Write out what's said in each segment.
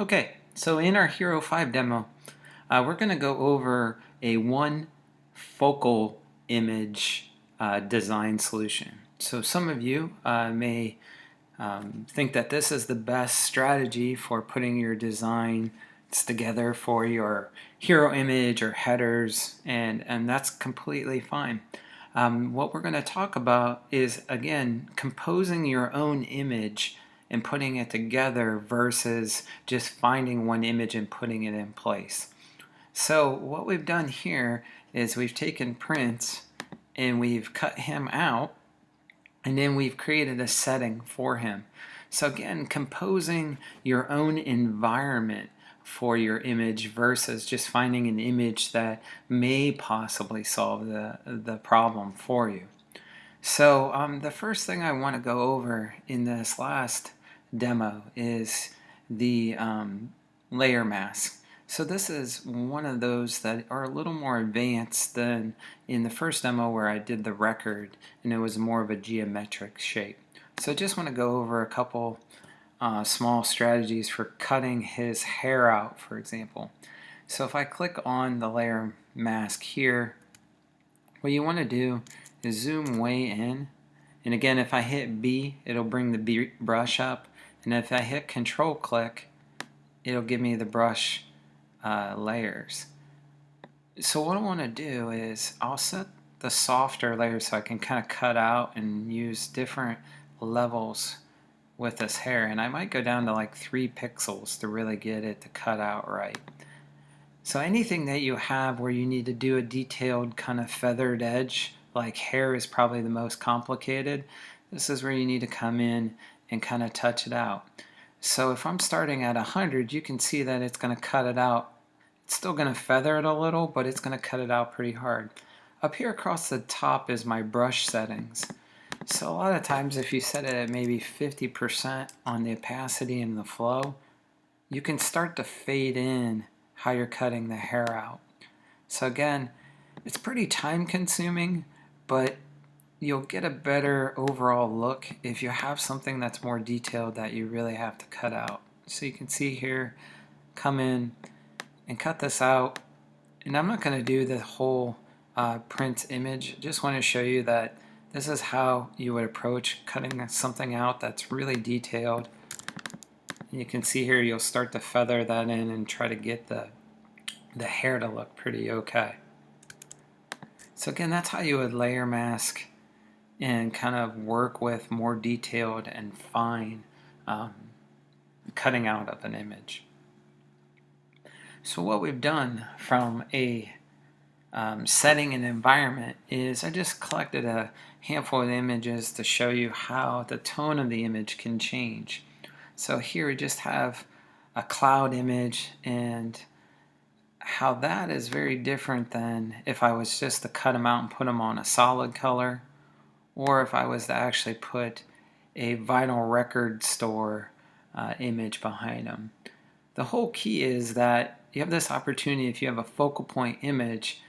Okay, so in our Hero 5 demo, we're going to go over a one focal image design solution. So some of you may think that this is the best strategy for putting your designs together for your hero image or headers, and that's completely fine. What we're going to talk about is, again, composing your own image and putting it together versus just finding one image and putting it in place. So what we've done here is we've taken Prince and we've cut him out, and then we've created a setting for him. So again, composing your own environment for your image versus just finding an image that may possibly solve the problem for you. So the first thing I want to go over in this last demo is the layer mask. So this is one of those that are a little more advanced than in the first demo where I did the record and it was more of a geometric shape. So I just want to go over a couple small strategies for cutting his hair out, for example. So if I click on the layer mask here, what you want to do is zoom way in, and again, if I hit B, it'll bring the brush up, and if I hit Control click, it'll give me the brush layers. So what I want to do is I'll set the softer layer so I can kind of cut out and use different levels with this hair, and I might go down to like 3 pixels to really get it to cut out right. So anything that you have where you need to do a detailed kind of feathered edge, like hair is probably the most complicated, this is where you need to come in and kind of touch it out. So if I'm starting at 100, you can see that it's going to cut it out. It's still going to feather it a little, but it's going to cut it out pretty hard. Up here across the top is my brush settings. So a lot of times if you set it at maybe 50% on the opacity and the flow, you can start to fade in how you're cutting the hair out. So again, it's pretty time consuming, but you'll get a better overall look if you have something that's more detailed that you really have to cut out. So you can see here, come in and cut this out. And I'm not going to do the whole print image. Just want to show you that this is how you would approach cutting something out that's really detailed. You can see here you'll start to feather that in and try to get the hair to look pretty okay. So again, that's how you would layer mask and kind of work with more detailed and fine cutting out of an image. So what we've done from a setting and environment is I just collected a handful of images to show you how the tone of the image can change. So here we just have a cloud image, and how that is very different than if I was just to cut them out and put them on a solid color, or if I was to actually put a vinyl record store image behind them. The whole key is that you have this opportunity, if you have a focal point image,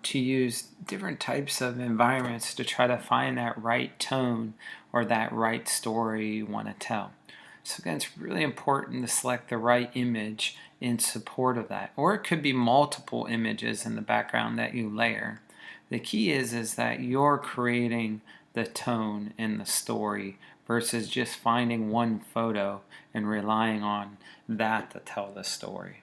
to use different types of environments to try to find that right tone or that right story you want to tell. So again, it's really important to select the right image in support of that. Or it could be multiple images in the background that you layer. The key is that you're creating the tone in the story versus just finding one photo and relying on that to tell the story.